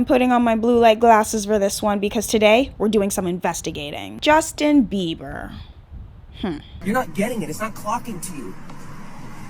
putting on my blue light glasses for this one because today we're doing some investigating. Justin Bieber. You're not getting it. It's not clocking to you.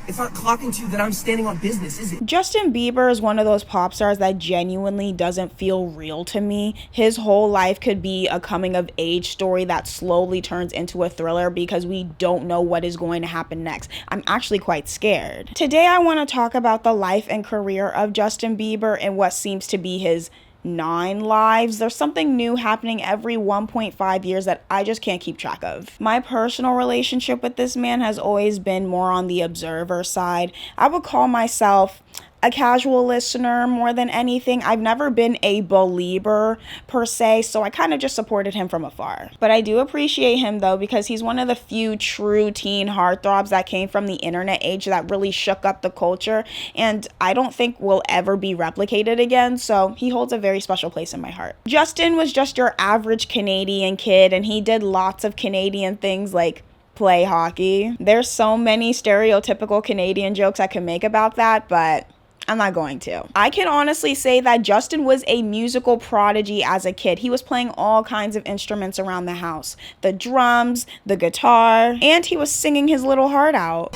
It's not clocking to you that I'm standing on business, is it? Justin Bieber is one of those pop stars that genuinely doesn't feel real to me. His whole life could be a coming of age story that slowly turns into a thriller because we don't know what is going to happen next. I'm actually quite scared. Today I want to talk about the life and career of Justin Bieber and what seems to be his 9 lives. There's something new happening every 1.5 years that I just can't keep track of. My personal relationship with this man has always been more on the observer side. I would call myself a casual listener more than anything. I've never been a believer per se, so I kind of just supported him from afar. But I do appreciate him though, because he's one of the few true teen heartthrobs that came from the internet age that really shook up the culture, and I don't think will ever be replicated again, so he holds a very special place in my heart. Justin was just your average Canadian kid, and he did lots of Canadian things like play hockey. There's so many stereotypical Canadian jokes I could make about that, but I'm not going to. I can honestly say that Justin was a musical prodigy as a kid. He was playing all kinds of instruments around the house. The drums, the guitar, and he was singing his little heart out.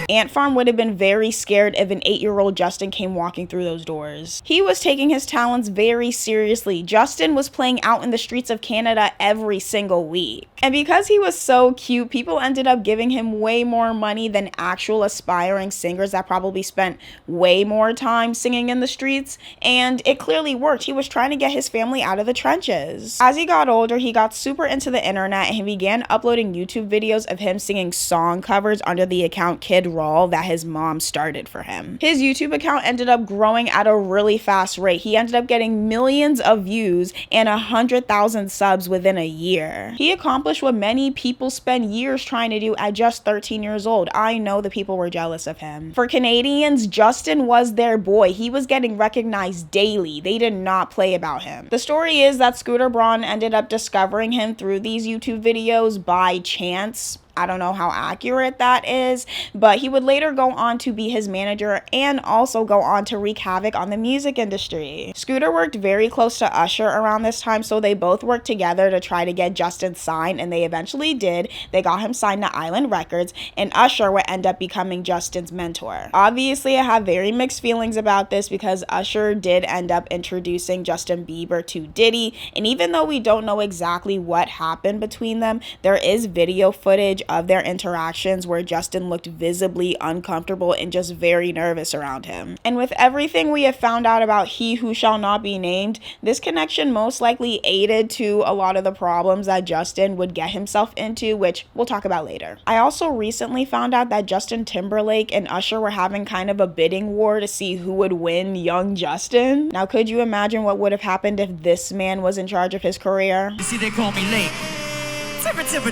Ant Farm would have been very scared if an 8-year-old Justin came walking through those doors. He was taking his talents very seriously. Justin was playing out in the streets of Canada every single week. And because he was so cute, people ended up giving him way more money than actual aspiring singers that probably spent way more time singing in the streets. And it clearly worked. He was trying to get his family out of the trenches. As he got older, he got super into the internet and he began uploading YouTube videos of him singing song covers under the account Kid Raw that his mom started for him. His YouTube account ended up growing at a really fast rate. He ended up getting millions of views and 100,000 subs within a year. He accomplished what many people spend years trying to do at just 13 years old. I know the people were jealous of him. For Canadians, Justin was their boy. He was getting recognized daily. They did not play about him. The story is that Scooter Braun ended up discovering him through these YouTube videos by chance. I don't know how accurate that is, but he would later go on to be his manager and also go on to wreak havoc on the music industry. Scooter worked very close to Usher around this time, so they both worked together to try to get Justin signed, and they eventually did. They got him signed to Island Records, and Usher would end up becoming Justin's mentor. Obviously, I have very mixed feelings about this because Usher did end up introducing Justin Bieber to Diddy, and even though we don't know exactly what happened between them, there is video footage of their interactions where Justin looked visibly uncomfortable and just very nervous around him. And with everything we have found out about He Who Shall Not Be Named, this connection most likely aided to a lot of the problems that Justin would get himself into, which we'll talk about later. I also recently found out that Justin Timberlake and Usher were having kind of a bidding war to see who would win young Justin. Now, could you imagine what would have happened if this man was in charge of his career? You see, they call me late.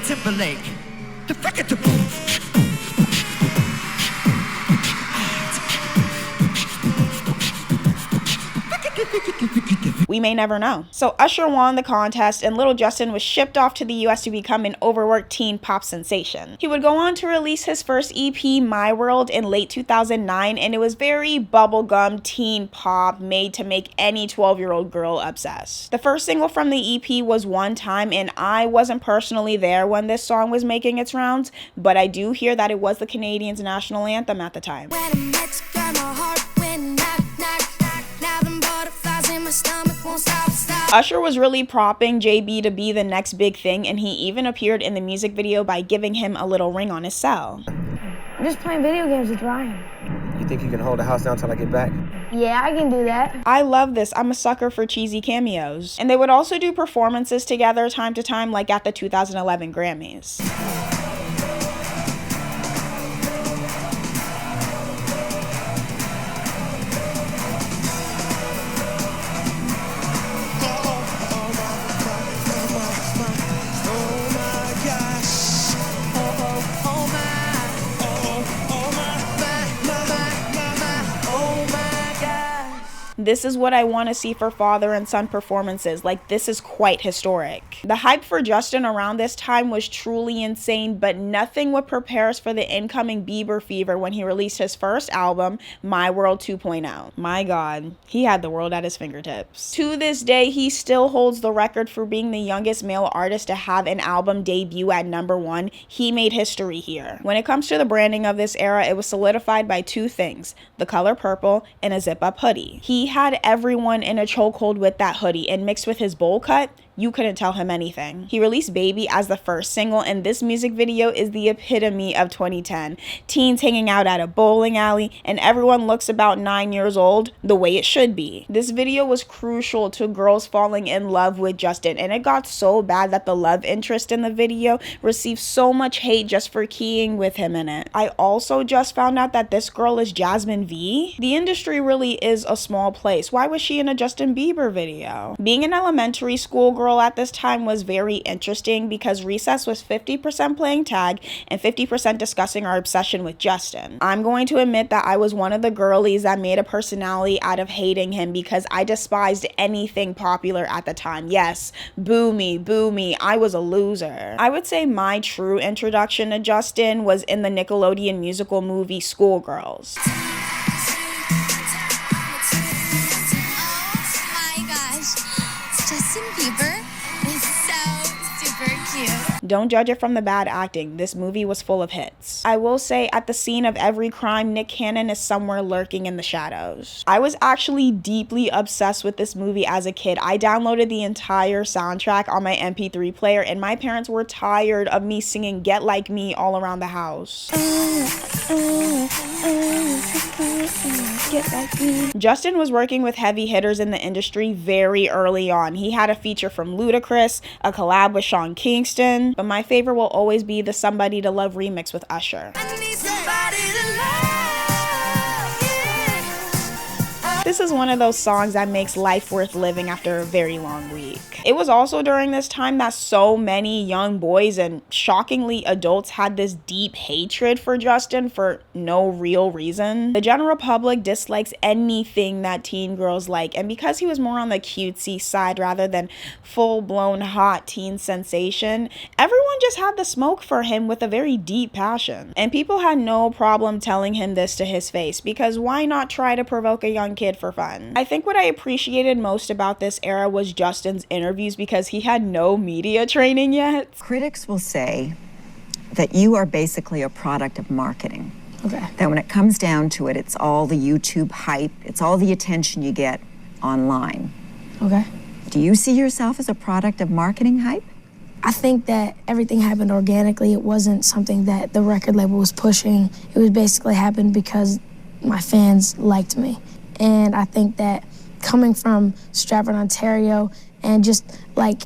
Timberlake. The frickin' We may never know. So Usher won the contest and little Justin was shipped off to the US to become an overworked teen pop sensation. He would go on to release his first EP, My World, in late 2009, and it was very bubblegum teen pop made to make any 12-year-old girl obsessed. The first single from the EP was One Time, and I wasn't personally there when this song was making its rounds, but I do hear that it was the Canadians' national anthem at the time. When I met you, girl, my heart went knock, knock, knock. Now them butterflies in my stomach won't stop. Usher was really propping JB to be the next big thing, and he even appeared in the music video by giving him a little ring on his cell. I'm just playing video games with Ryan. You think you can hold the house down till I get back? Yeah, I can do that. I love this. I'm a sucker for cheesy cameos. And they would also do performances together time to time, like at the 2011 Grammys. This is what I want to see for father and son performances. Like, this is quite historic. The hype for Justin around this time was truly insane, but nothing would prepare us for the incoming Bieber fever when he released his first album, My World 2.0. My God, he had the world at his fingertips. To this day, he still holds the record for being the youngest male artist to have an album debut at #1. He made history here. When it comes to the branding of this era, it was solidified by two things: the color purple and a zip-up hoodie. He had everyone in a chokehold with that hoodie, and mixed with his bowl cut, you couldn't tell him anything. He released Baby as the first single, and this music video is the epitome of 2010. Teens hanging out at a bowling alley, and everyone looks about 9 years old, the way it should be. This video was crucial to girls falling in love with Justin, and it got so bad that the love interest in the video received so much hate just for keying with him in it. I also just found out that this girl is Jasmine V. The industry really is a small place. Why was she in a Justin Bieber video? Being an elementary school girl at this time was very interesting because recess was 50% playing tag and 50% discussing our obsession with Justin. I'm going to admit that I was one of the girlies that made a personality out of hating him because I despised anything popular at the time. Yes, boo me, I was a loser. I would say my true introduction to Justin was in the Nickelodeon musical movie Schoolgirls. Justin Bieber is so super cute. Don't judge it from the bad acting. This movie was full of hits. I will say, at the scene of every crime, Nick Cannon is somewhere lurking in the shadows. I was actually deeply obsessed with this movie as a kid. I downloaded the entire soundtrack on my MP3 player, and my parents were tired of me singing Get Like Me all around the house. Get like me. Justin was working with heavy hitters in the industry very early on. He had a feature from Ludacris, a collab with Sean Kingston, but my favorite will always be the Somebody to Love remix with Usher. I need somebody to love, yeah. This is one of those songs that makes life worth living after a very long week. It was also during this time that so many young boys and shockingly adults had this deep hatred for Justin for no real reason. The general public dislikes anything that teen girls like, and because he was more on the cutesy side rather than full-blown hot teen sensation, everyone just had the smoke for him with a very deep passion. And people had no problem telling him this to his face, because why not try to provoke a young kid for fun? I think what I appreciated most about this era was Justin's interviews, because he had no media training yet. Critics will say that you are basically a product of marketing. Okay. That when it comes down to it, it's all the YouTube hype, it's all the attention you get online. Okay. Do you see yourself as a product of marketing hype? I think that everything happened organically. It wasn't something that the record label was pushing. It was basically happened because my fans liked me. And I think that coming from Stratford, Ontario, and just like,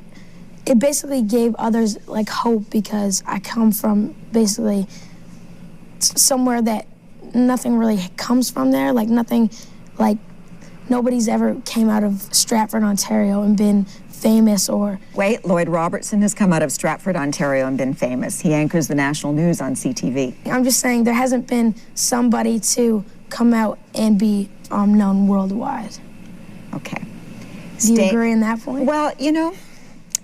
it basically gave others like hope, because I come from basically somewhere that nothing really comes from there. Like nothing, like nobody's ever came out of Stratford, Ontario and been famous or... Wait, Lloyd Robertson has come out of Stratford, Ontario and been famous. He anchors the national news on CTV. I'm just saying there hasn't been somebody to come out and be known worldwide. Okay. Do you agree on that point? Well, you know,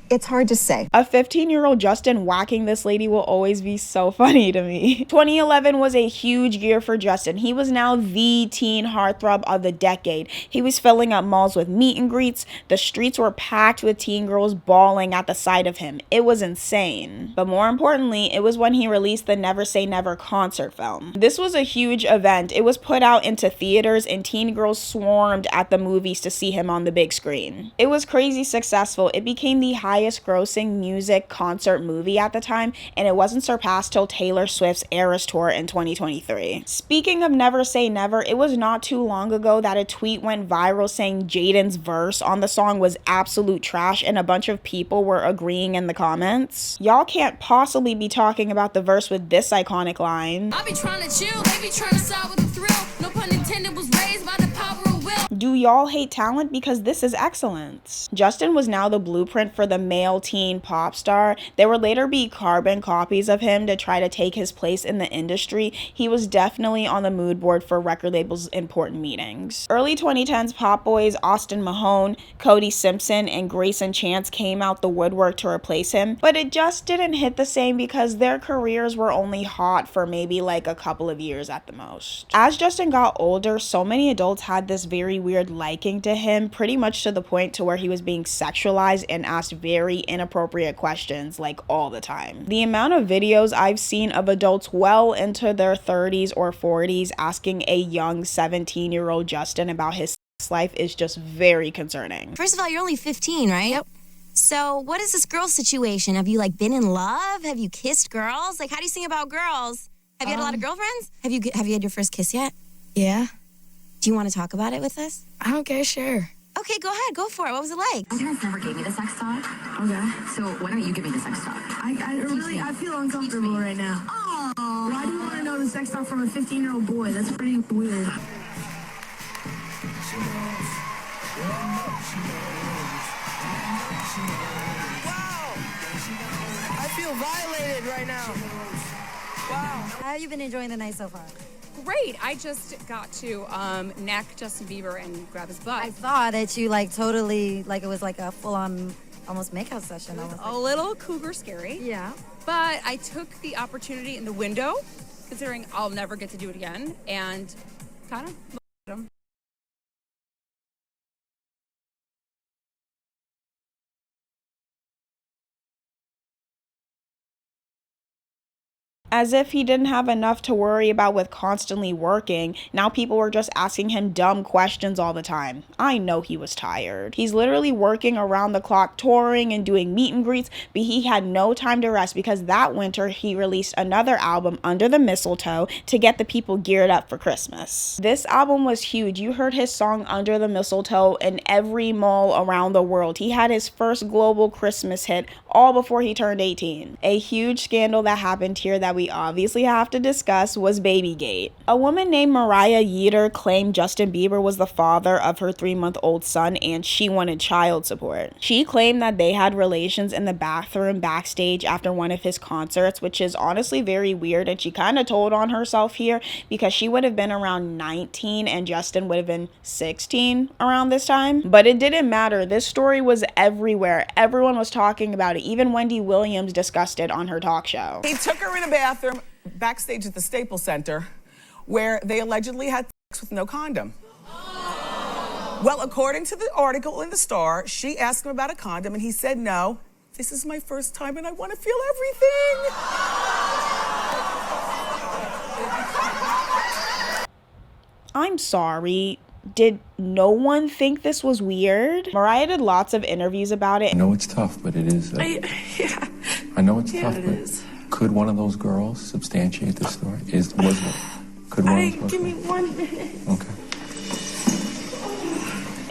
it's hard to say. A 15-year-old Justin whacking this lady will always be so funny to me. 2011 was a huge year for Justin. He was now the teen heartthrob of the decade. He was filling up malls with meet and greets. The streets were packed with teen girls bawling at the sight of him. It was insane. But more importantly, it was when he released the Never Say Never concert film. This was a huge event. It was put out into theaters, and teen girls swarmed at the movies to see him on the big screen. It was crazy successful. It became the highest grossing music concert movie at the time, and it wasn't surpassed till Taylor Swift's Eras Tour in 2023. Speaking of Never Say Never, it was not too long ago that a tweet went viral saying Jaden's verse on the song was absolute trash, and a bunch of people were agreeing in the comments. Y'all can't possibly be talking about the verse with this iconic line. I be trying to chill, they be trying to side with the thrill. No pun intended, was raised by the power of will. Do y'all hate talent? Because this is excellence. Justin was now the blueprint for the male teen pop star. There would later be carbon copies of him to try to take his place in the industry. He was definitely on the mood board for record labels' important meetings. Early 2010s pop boys Austin Mahone, Cody Simpson, and Grayson Chance came out the woodwork to replace him, but it just didn't hit the same because their careers were only hot for maybe like a couple of years at the most. As Justin got older, so many adults had this very weird liking to him, pretty much to the point to where he was being sexualized and asked very inappropriate questions like all the time. The amount of videos I've seen of adults well into their 30s or 40s asking a young 17-year-old Justin about his sex life is just very concerning. First of all, you're only 15, right? Yep. So what is this girl situation? Have you like been in love? Have you kissed girls? Like, how do you sing about girls? Have you had a lot of girlfriends? Have you had your first kiss yet? Yeah. Do you want to talk about it with us? I don't care, sure. Okay, go ahead. Go for it. What was it like? You guys never gave me the sex talk. Okay. So why don't you give me the sex talk? I feel uncomfortable right now. Oh. Why do you want to know the sex talk from a 15-year-old boy? That's pretty weird. Wow! I feel violated right now. Wow. How have you been enjoying the night so far? Great. I just got to neck Justin Bieber and grab his butt. I saw that you like totally, like it was like a full-on almost makeout session. A little cougar scary. Yeah. But I took the opportunity in the window, considering I'll never get to do it again, and kind of looked at him. As if he didn't have enough to worry about with constantly working, now people were just asking him dumb questions all the time. I know he was tired. He's literally working around the clock, touring and doing meet and greets, but he had no time to rest because that winter he released another album, Under the Mistletoe, to get the people geared up for Christmas. This album was huge. You heard his song Under the Mistletoe in every mall around the world. He had his first global Christmas hit all before he turned 18. A huge scandal that happened here that we obviously have to discuss was Babygate. A woman named Mariah Yeater claimed Justin Bieber was the father of her 3-month-old son and she wanted child support. She claimed that they had relations in the bathroom backstage after one of his concerts, which is honestly very weird, and she kind of told on herself here because she would have been around 19 and Justin would have been 16 around this time. But it didn't matter. This story was everywhere. Everyone was talking about it. Even Wendy Williams discussed it on her talk show. He took her in a bathroom backstage at the Staples Center where they allegedly had sex with no condom. Well, according to the article in the Star, she asked him about a condom and he said no. This is my first time and I want to feel everything. I'm sorry. Did no one think this was weird? Mariah did lots of interviews about it. I know it's tough, but it is. Yeah. I know it's tough, it but is. could one of those girls substantiate this story? Could one of those Give me 1 minute. Okay.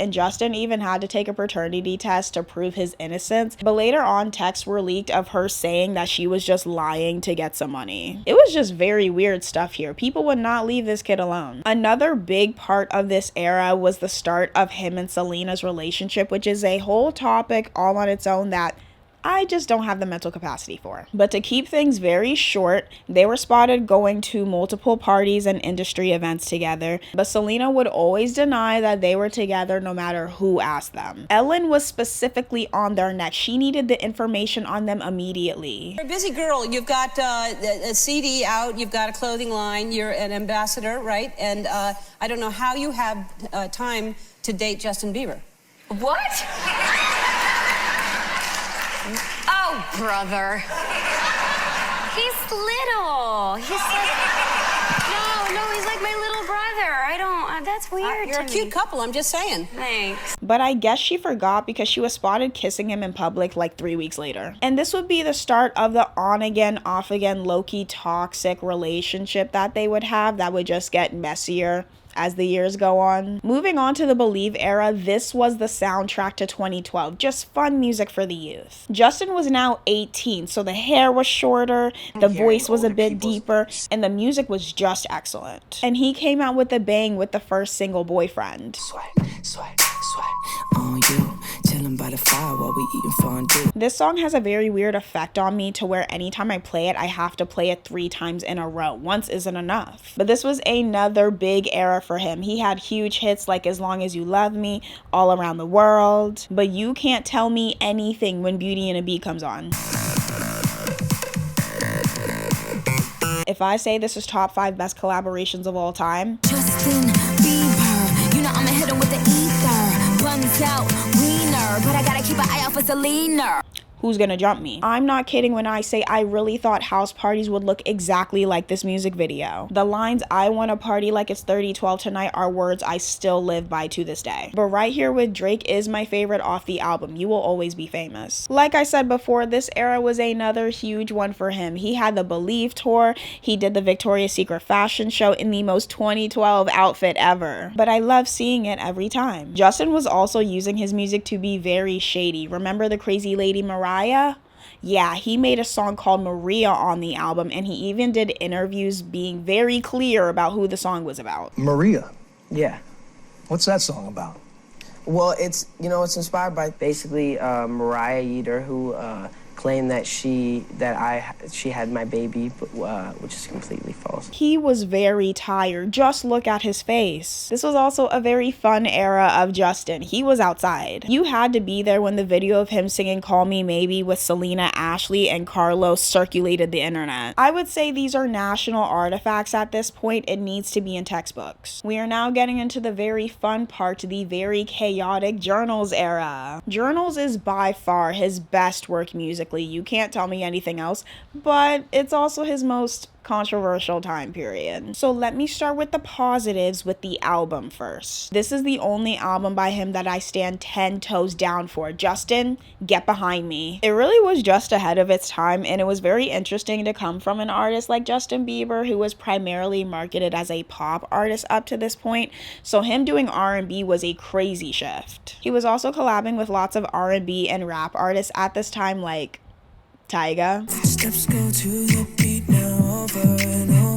And Justin even had to take a paternity test to prove his innocence. But later on, texts were leaked of her saying that she was just lying to get some money. It was just very weird stuff here. People would not leave this kid alone. Another big part of this era was the start of him and Selena's relationship, which is a whole topic all on its own that I just don't have the mental capacity for. But to keep things very short, they were spotted going to multiple parties and industry events together, but Selena would always deny that they were together no matter who asked them. Ellen was specifically on their neck. She needed the information on them immediately. You're a busy girl. You've got a CD out, you've got a clothing line, you're an ambassador, right? And I don't know how you have time to date Justin Bieber. What? Oh, brother. He's little. He's like, no, he's like my little brother. I don't, that's weird. You're a cute couple, I'm just saying. Thanks. But I guess she forgot because she was spotted kissing him in public like 3 weeks later. And this would be the start of the on again, off again, low-key toxic relationship that they would have that would just get messier as the years go on. Moving on to the Believe era, this was the soundtrack to 2012. Just fun music for the youth. Justin was now 18, so the hair was shorter, the voice was a bit deeper, and the music was just excellent. And he came out with a bang with the first single, Boyfriend. Sweat on you, chilling by the fire while we eating fondue. This song has a very weird effect on me to where anytime I play it, I have to play it 3 times in a row. Once isn't enough. But this was another big era for him. He had huge hits like As Long As You Love Me, All Around the World. But you can't tell me anything when Beauty and a Beat comes on. If I say this is top 5 best collaborations of all time, Justin Bieber, you know I'ma hit him with the ether. Buns out, wiener, but I gotta keep an eye out for Selena. Who's Gonna Jump Me? I'm not kidding when I say I really thought house parties would look exactly like this music video. The lines "I wanna party like it's 3012 tonight" are words I still live by to this day. But right here with Drake is my favorite off the album, You Will Always Be Famous. Like I said before, this era was another huge one for him. He had the Believe tour, he did the Victoria's Secret fashion show in the most 2012 outfit ever. But I love seeing it every time. Justin was also using his music to be very shady. Remember the crazy lady Mariah? Yeah, he made a song called Maria on the album, and he even did interviews being very clear about who the song was about. Maria? Yeah. What's that song about? Well, it's inspired by basically Mariah Yeater, who claimed that she had my baby, which is completely false. He was very tired. Just look at his face. This was also a very fun era of Justin. He was outside. You had to be there when the video of him singing Call Me Maybe with Selena, Ashley, and Carlos circulated the internet. I would say these are national artifacts at this point. It needs to be in textbooks. We are now getting into the very fun part, the very chaotic Journals era. Journals is by far his best work musically. You can't tell me anything else, but it's also his most controversial time period. So let me start with the positives with the album first. This is the only album by him that I stand 10 toes down for. Justin, get behind me. It really was just ahead of its time, and it was very interesting to come from an artist like Justin Bieber, who was primarily marketed as a pop artist up to this point, so him doing R&B was a crazy shift. He was also collabing with lots of R&B and rap artists at this time like Tyga. Steps go to the beat now, over and over.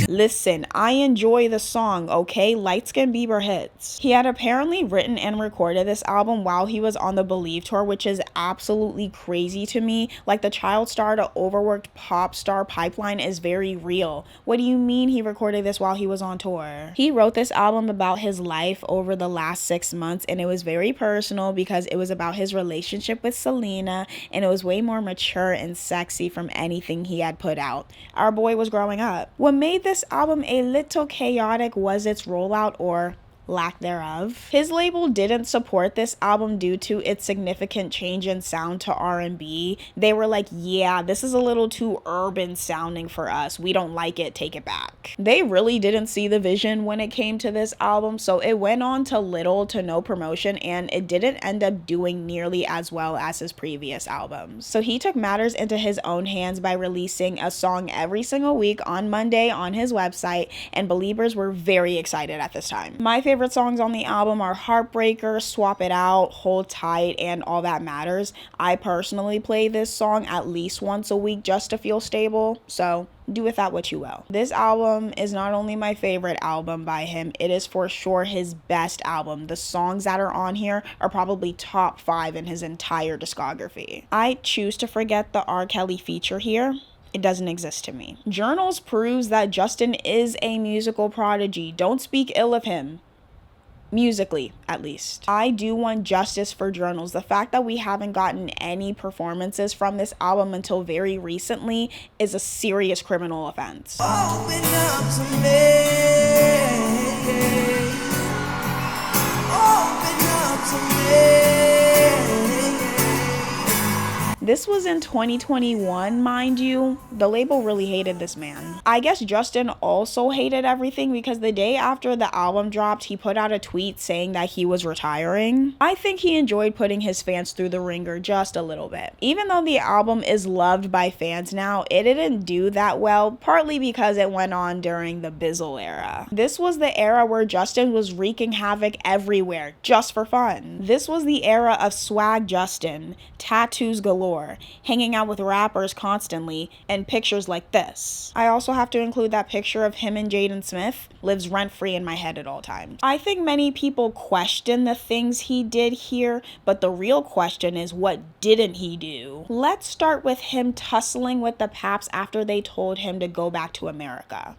Listen, I enjoy the song, okay? Light Skin Bieber hits. He had apparently written and recorded this album while he was on the Believe tour, which is absolutely crazy to me. Like, the child star to overworked pop star pipeline is very real. What do you mean he recorded this while he was on tour? He wrote this album about his life over the last 6 months, and it was very personal because it was about his relationship with Selena, and it was way more mature and sexy from anything he had put out. Our boy was growing up. What made this album a little chaotic was its rollout, or lack thereof. His label didn't support this album due to its significant change in sound to R&B. They were like, yeah, this is a little too urban sounding for us. We don't like it, take it back. They really didn't see the vision when it came to this album, so it went on to little to no promotion, and it didn't end up doing nearly as well as his previous albums. So he took matters into his own hands by releasing a song every single week on Monday on his website, and believers were very excited at this time. My favorite songs on the album are Heartbreaker, Swap It Out, Hold Tight, and All That Matters. I personally play this song at least once a week just to feel stable, so do with that what you will. This album is not only my favorite album by him, it is for sure his best album. The songs that are on here are probably top 5 in his entire discography. I choose to forget the R. Kelly feature here. It doesn't exist to me. Journals proves that Justin is a musical prodigy. Don't speak ill of him. Musically, at least. I do want justice for Journals. The fact that we haven't gotten any performances from this album until very recently is a serious criminal offense. Open up to me. Open up to me. This was in 2021, mind you. The label really hated this man. I guess Justin also hated everything because the day after the album dropped, he put out a tweet saying that he was retiring. I think he enjoyed putting his fans through the ringer just a little bit. Even though the album is loved by fans now, it didn't do that well, partly because it went on during the Bizzle era. This was the era where Justin was wreaking havoc everywhere, just for fun. This was the era of swag Justin, tattoos galore, hanging out with rappers constantly, and pictures like this. I also have to include that picture of him and Jaden Smith lives rent-free in my head at all times. I think many people question the things he did here, but the real question is, what didn't he do? Let's start with him tussling with the Paps after they told him to go back to America.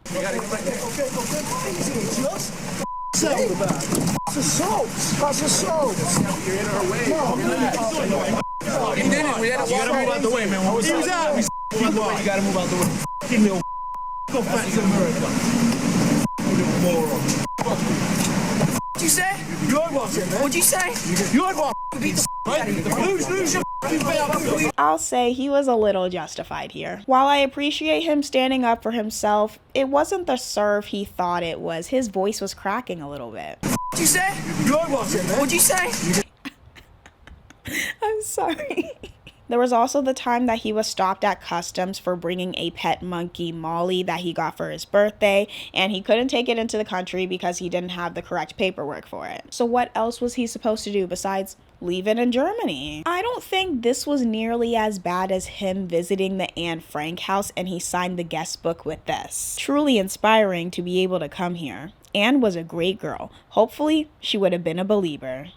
What'd you say? What'd you say? I'll say he was a little justified here. While I appreciate him standing up for himself, it wasn't the serve he thought it was. His voice was cracking a little bit. What'd you say? What'd you say? I'm sorry. There was also the time that he was stopped at customs for bringing a pet monkey, Molly, that he got for his birthday, and he couldn't take it into the country because he didn't have the correct paperwork for it. So what else was he supposed to do besides leave it in Germany? I don't think this was nearly as bad as him visiting the Anne Frank house and he signed the guest book with this. Truly inspiring to be able to come here. Anne was a great girl. Hopefully, she would have been a believer.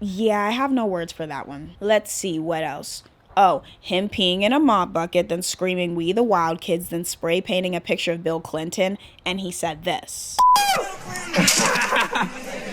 Yeah, I have no words for that one. Let's see, what else? Oh, him peeing in a mop bucket, then screaming, "We the wild kids," then spray painting a picture of Bill Clinton, and he said this.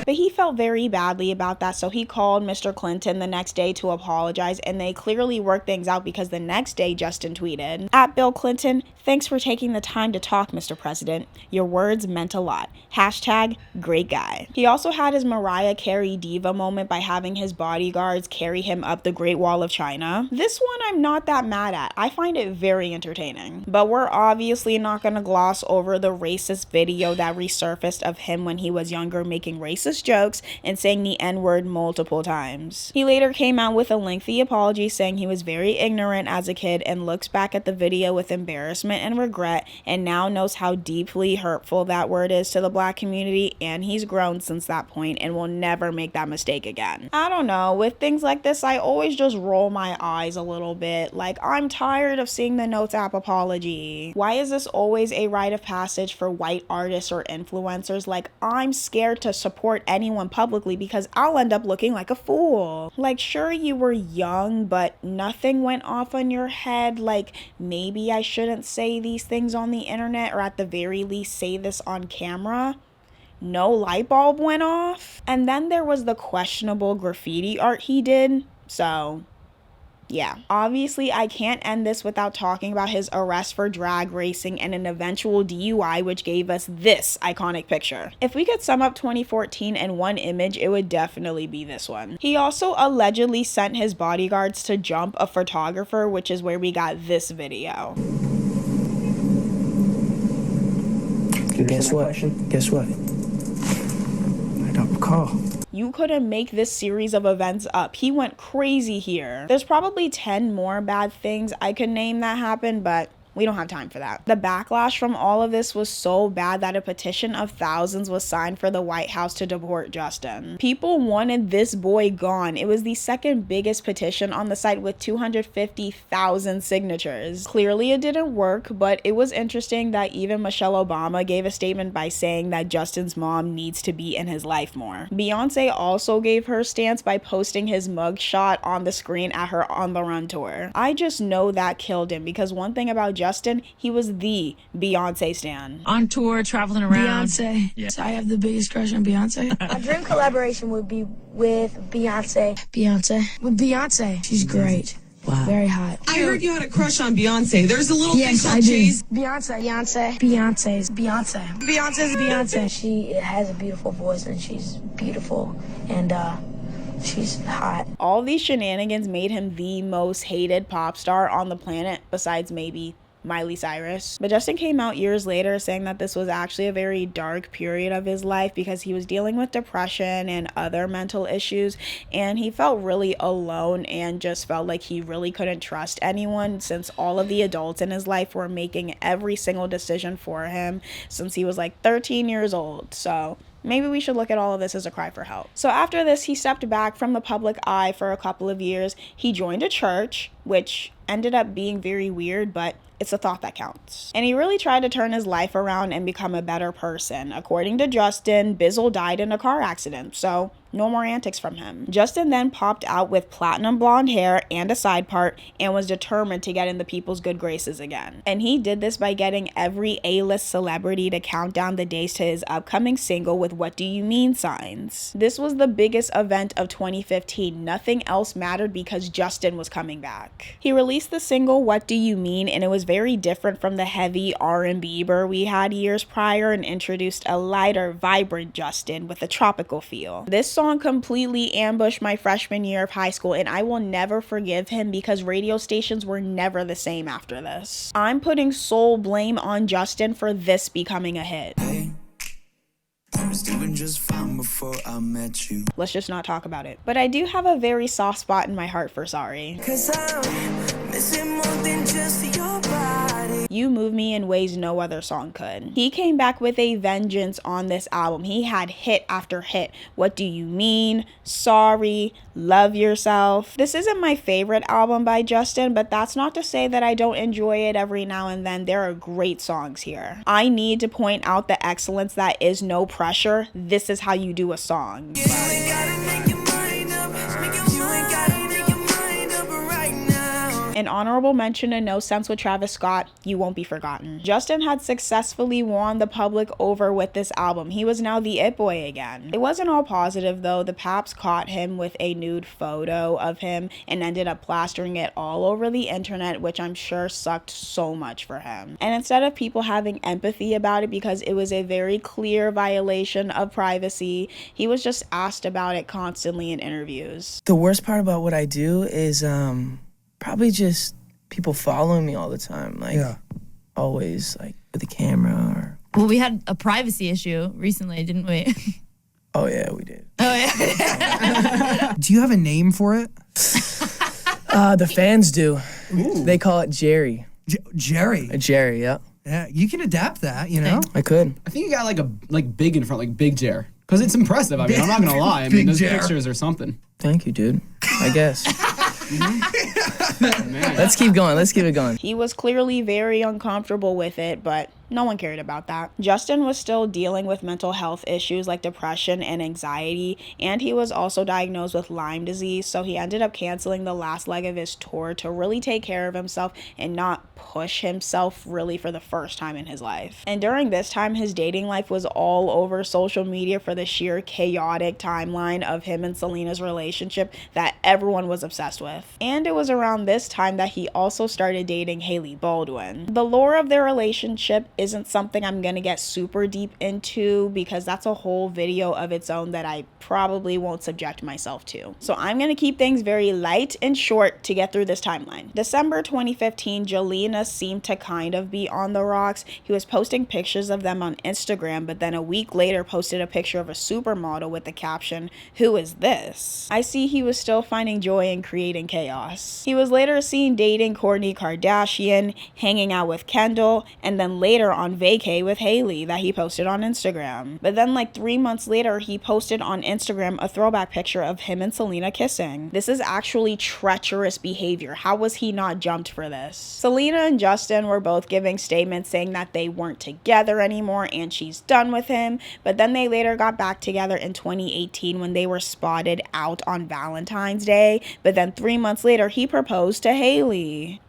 But he felt very badly about that, so he called Mr. Clinton the next day to apologize, and they clearly worked things out because the next day Justin tweeted, "At Bill Clinton, thanks for taking the time to talk, Mr. President. Your words meant a lot. Hashtag great guy." He also had his Mariah Carey diva moment by having his bodyguards carry him up the Great Wall of China. This one I'm not that mad at. I find it very entertaining. But we're obviously not going to gloss over the racist video that resurfaced of him when he was younger making racist jokes and saying the N-word multiple times. He later came out with a lengthy apology saying he was very ignorant as a kid and looks back at the video with embarrassment and regret and now knows how deeply hurtful that word is to the Black community, and he's grown since that point and will never make that mistake again. I don't know, with things like this I always just roll my eyes a little bit, like I'm tired of seeing the Notes app apology. Why is this always a rite of passage for white artists or influencers? Like, I'm scared to support anyone publicly because I'll end up looking like a fool. Like, sure, you were young, but nothing went off on your head. Like, maybe I shouldn't say these things on the internet, or at the very least say this on camera. No light bulb went off. And then there was the questionable graffiti art he did. So yeah, obviously I can't end this without talking about his arrest for drag racing and an eventual DUI, which gave us this iconic picture. If we could sum up 2014 in one image, it would definitely be this one. He also allegedly sent his bodyguards to jump a photographer, which is where we got this video. Guess what? Guess what? I don't recall. You couldn't make this series of events up. He went crazy here. There's probably 10 more bad things I could name that happened, but we don't have time for that. The backlash from all of this was so bad that a petition of thousands was signed for the White House to deport Justin. People wanted this boy gone. It was the second biggest petition on the site with 250,000 signatures. Clearly it didn't work, but it was interesting that even Michelle Obama gave a statement by saying that Justin's mom needs to be in his life more. Beyonce also gave her stance by posting his mugshot on the screen at her On the Run tour. I just know that killed him because one thing about Justin, he was the Beyonce stan. On tour, traveling around. Beyonce. Yeah. So I have the biggest crush on Beyonce. My dream collaboration would be with Beyonce. With Beyonce. She's great. Wow. Very hot. I heard you had a crush on Beyonce. There's a little yes, thing I called do. cheese. Beyonce's Beyonce. She has a beautiful voice and she's beautiful. And She's hot. All these shenanigans made him the most hated pop star on the planet, besides maybe Miley Cyrus. But Justin came out years later saying that this was actually a very dark period of his life because he was dealing with depression and other mental issues, and he felt really alone and just felt like he really couldn't trust anyone since all of the adults in his life were making every single decision for him since he was like 13 years old. So maybe we should look at all of this as a cry for help. So after this, he stepped back from the public eye for a couple of years. He joined a church, which ended up being very weird, but it's a thought that counts. And he really tried to turn his life around and become a better person. According to Justin, Bizzle died in a car accident, so no more antics from him. Justin then popped out with platinum blonde hair and a side part and was determined to get in the people's good graces again. And he did this by getting every A-list celebrity to count down the days to his upcoming single with "What Do You Mean" signs. This was the biggest event of 2015. Nothing else mattered because Justin was coming back. He released the single "What Do You Mean" and it was very different from the heavy R&B Bieber we had years prior and introduced a lighter, vibrant Justin with a tropical feel. This song completely ambushed my freshman year of high school, and I will never forgive him because radio stations were never the same after this. I'm putting sole blame on Justin for this becoming a hit. I was doing just fine before I met you. Let's just not talk about it. But I do have a very soft spot in my heart for Sorry. 'Cause I'm missing more than just your body. You move me in ways no other song could. He came back with a vengeance on this album. He had hit after hit. What Do You Mean? Sorry, Love Yourself. This isn't my favorite album by Justin, but that's not to say that I don't enjoy it every now and then. There are great songs here. I need to point out the excellence that is No Pressure. This is how you do a song. An honorable mention to No Sense with Travis Scott, You Won't Be Forgotten. Justin had successfully won the public over with this album. He was now the it boy again. It wasn't all positive though. The Paps caught him with a nude photo of him and ended up plastering it all over the internet, which I'm sure sucked so much for him. And instead of people having empathy about it because it was a very clear violation of privacy, he was just asked about it constantly in interviews. The worst part about what I do is probably just people following me all the time, like always, like with a camera or. Well, we had a privacy issue recently, didn't we? Oh yeah, we did. Oh yeah. Do you have a name for it? The fans do. Ooh. They call it Jerry. Jerry. Jerry, yeah. Yeah, you can adapt that, you know. I could. I think you got like big in front, like Big Jer, because it's impressive. I mean, I'm not gonna lie. I mean, those pictures are something. Thank you, dude. I guess. Let's keep going. Let's keep it going. He was clearly very uncomfortable with it, but no one cared about that. Justin was still dealing with mental health issues like depression and anxiety, and he was also diagnosed with Lyme disease, so he ended up canceling the last leg of his tour to really take care of himself and not push himself really for the first time in his life. And during this time, his dating life was all over social media for the sheer chaotic timeline of him and Selena's relationship that everyone was obsessed with. And it was around this time that he also started dating Hailey Baldwin. The lore of their relationship isn't something I'm gonna get super deep into because that's a whole video of its own that I probably won't subject myself to. So I'm gonna keep things very light and short to get through this timeline. December 2015, Jelena seemed to kind of be on the rocks. He was posting pictures of them on Instagram, but then a week later posted a picture of a supermodel with the caption, "Who is this?" I see he was still finding joy in creating chaos. He was later seen dating Kourtney Kardashian, hanging out with Kendall, and then later on vacay with Hailey that he posted on Instagram. But then like 3 months later, he posted on Instagram a throwback picture of him and Selena kissing. This is actually treacherous behavior. How was he not jumped for this? Selena and Justin were both giving statements saying that they weren't together anymore and she's done with him, but then they later got back together in 2018 when they were spotted out on Valentine's Day, but then 3 months later he proposed to Hailey.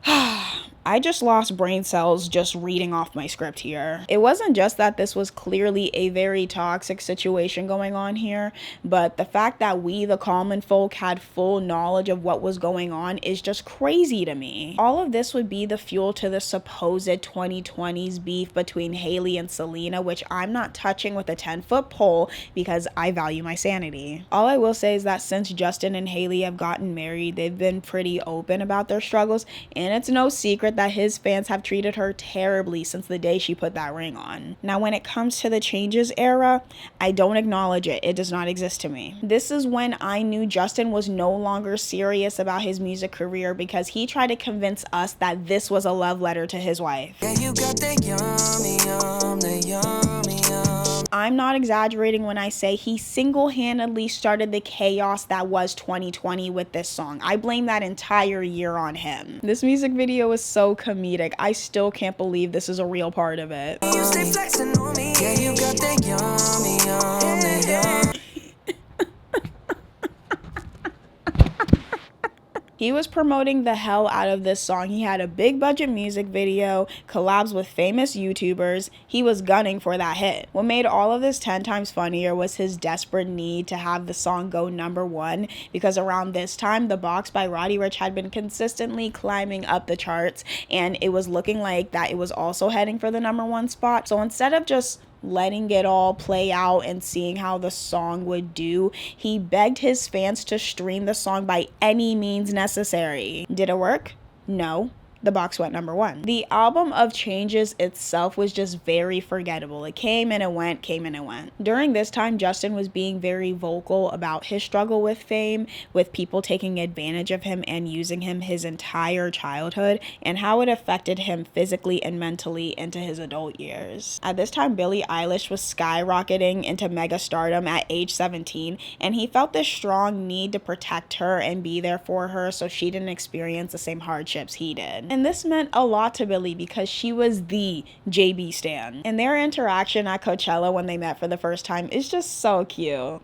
I just lost brain cells just reading off my script here. It wasn't just that this was clearly a very toxic situation going on here, but the fact that we, the common folk, had full knowledge of what was going on is just crazy to me. All of this would be the fuel to the supposed 2020s beef between Hailey and Selena, which I'm not touching with a 10-foot pole because I value my sanity. All I will say is that since Justin and Hailey have gotten married, they've been pretty open about their struggles, and it's no secret that his fans have treated her terribly since the day she put that ring on. Now, when it comes to the changes era, I don't acknowledge it. It does not exist to me. This is when I knew Justin was no longer serious about his music career because he tried to convince us that this was a love letter to his wife. Yeah, you got that the yummy. I'm not exaggerating when I say he single-handedly started the chaos that was 2020 with this song. I blame that entire year on him. This music video is so comedic. I still can't believe this is a real part of it. You stay flexing on me. Yeah, you got that yummy. He was promoting the hell out of this song. He had a big budget music video, collabs with famous YouTubers. He was gunning for that hit. What made all of this 10 times funnier was his desperate need to have the song go #1, because around this time, The Box by Roddy Ricch had been consistently climbing up the charts, and it was looking like that it was also heading for the #1 spot. So instead of just letting it all play out and seeing how the song would do, he begged his fans to stream the song by any means necessary. Did it work? No. The Box went #1. The album of Changes itself was just very forgettable. It came and it went, came and it went. During this time, Justin was being very vocal about his struggle with fame, with people taking advantage of him and using him his entire childhood, and how it affected him physically and mentally into his adult years. At this time, Billie Eilish was skyrocketing into mega stardom at age 17, and he felt this strong need to protect her and be there for her so she didn't experience the same hardships he did. And this meant a lot to Billie because she was the JB stan. And their interaction at Coachella when they met for the first time is just so cute.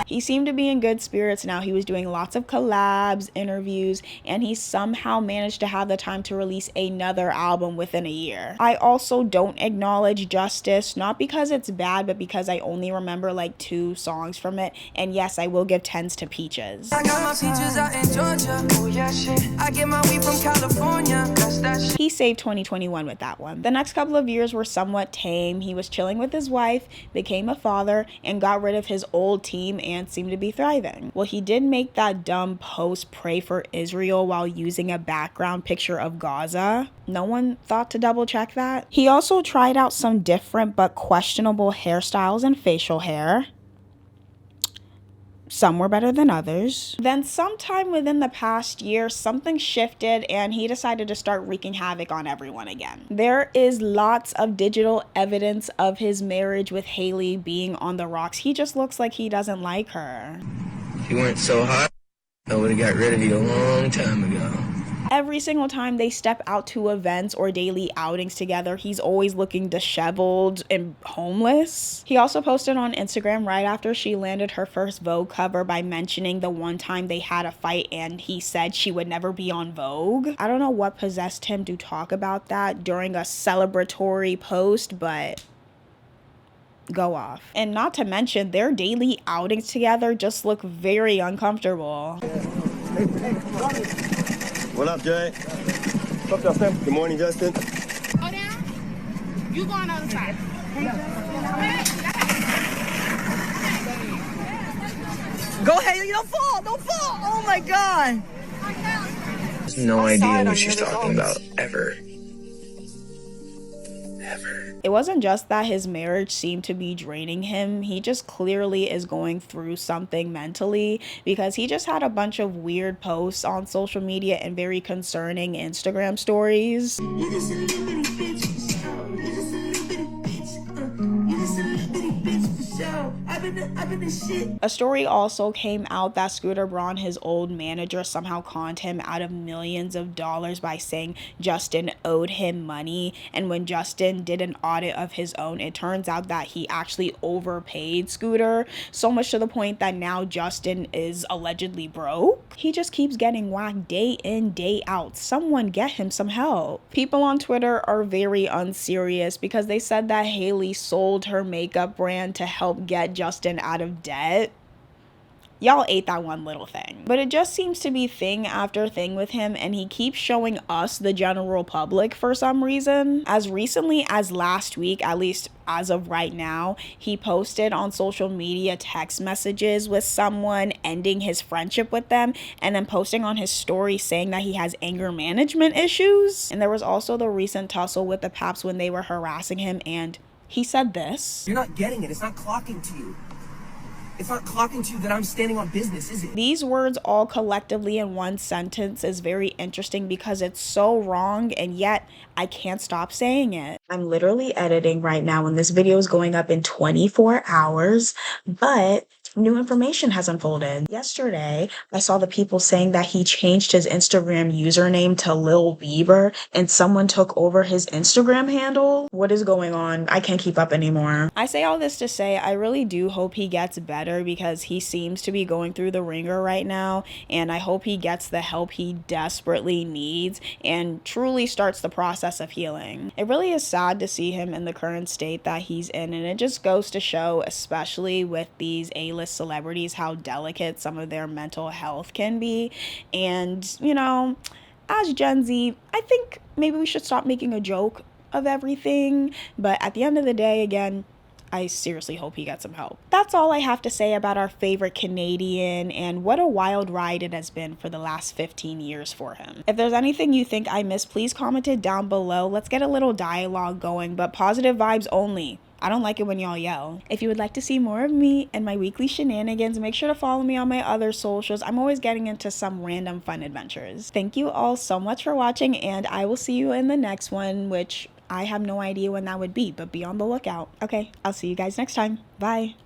He seemed to be in good spirits now. He was doing lots of collabs, interviews, and he somehow managed to have the time to release another album within a year. I also don't acknowledge Justice, not because it's bad, but because I only remember like 2 songs from it. And yes, I will give 10s to Peaches. I got my peaches out in Georgia. Oh yeah, shit. I get my weed from California. That's that shit. He saved 2021 with that one. The next couple of years were somewhat tame. He was chilling with his wife, became a father, and got rid of his old team and seemed to be thriving. Well, he did make that dumb post pray for Israel while using a background picture of Gaza. No one thought to double check that. He also tried out some different but questionable hairstyles and facial hair. Some were better than others. Then sometime within the past year, something shifted and he decided to start wreaking havoc on everyone again. There is lots of digital evidence of his marriage with Hailey being on the rocks. He just looks like he doesn't like her. If you weren't so hot, I would have got rid of you a long time ago. Every single time they step out to events or daily outings together, he's always looking disheveled and homeless. He also posted on Instagram right after she landed her first Vogue cover by mentioning the one time they had a fight and he said she would never be on Vogue. I don't know what possessed him to talk about that during a celebratory post, but go off. And not to mention, their daily outings together just look very uncomfortable. What up, Jay? What's up, Justin? Good morning, Justin. Go down. You go on the other side. Go ahead, you don't fall, don't fall. Oh my God. No idea what she's talking about, ever. It wasn't just that his marriage seemed to be draining him, he just clearly is going through something mentally, because he just had a bunch of weird posts on social media and very concerning Instagram stories. A story also came out that Scooter Braun, his old manager, somehow conned him out of millions of dollars by saying Justin owed him money. And when Justin did an audit of his own, it turns out that he actually overpaid Scooter, so much to the point that now Justin is allegedly broke. He just keeps getting whacked day in, day out. Someone get him some help. People on Twitter are very unserious because they said that Hailey sold her makeup brand to help get Justin out of debt. Y'all ate that one little thing. But it just seems to be thing after thing with him, and he keeps showing us, the general public, for some reason. As recently as last week, at least as of right now, he posted on social media text messages with someone ending his friendship with them, and then posting on his story saying that he has anger management issues. And there was also the recent tussle with the Paps when they were harassing him, and he said this. You're not getting it. It's not clocking to you. It's not clocking to you that I'm standing on business, is it? These words all collectively in one sentence is very interesting because it's so wrong, and yet I can't stop saying it. I'm literally editing right now and this video is going up in 24 hours, but new information has unfolded. Yesterday, I saw the people saying that he changed his Instagram username to Lil Bieber and someone took over his Instagram handle. What is going on? I can't keep up anymore. I say all this to say I really do hope he gets better because he seems to be going through the ringer right now, and I hope he gets the help he desperately needs and truly starts the process of healing. It really is sad to see him in the current state that he's in, and it just goes to show, especially with these A-list celebrities, how delicate some of their mental health can be. And, you know, as Gen Z, I think maybe we should stop making a joke of everything. But at the end of the day, again, I seriously hope he gets some help. That's all I have to say about our favorite Canadian, and what a wild ride it has been for the last 15 years for him. If there's anything you think I missed, please comment it down below. Let's get a little dialogue going, but positive vibes only. I don't like it when y'all yell. If you would like to see more of me and my weekly shenanigans, make sure to follow me on my other socials. I'm always getting into some random fun adventures. Thank you all so much for watching, and I will see you in the next one, which I have no idea when that would be, but be on the lookout. Okay, I'll see you guys next time. Bye.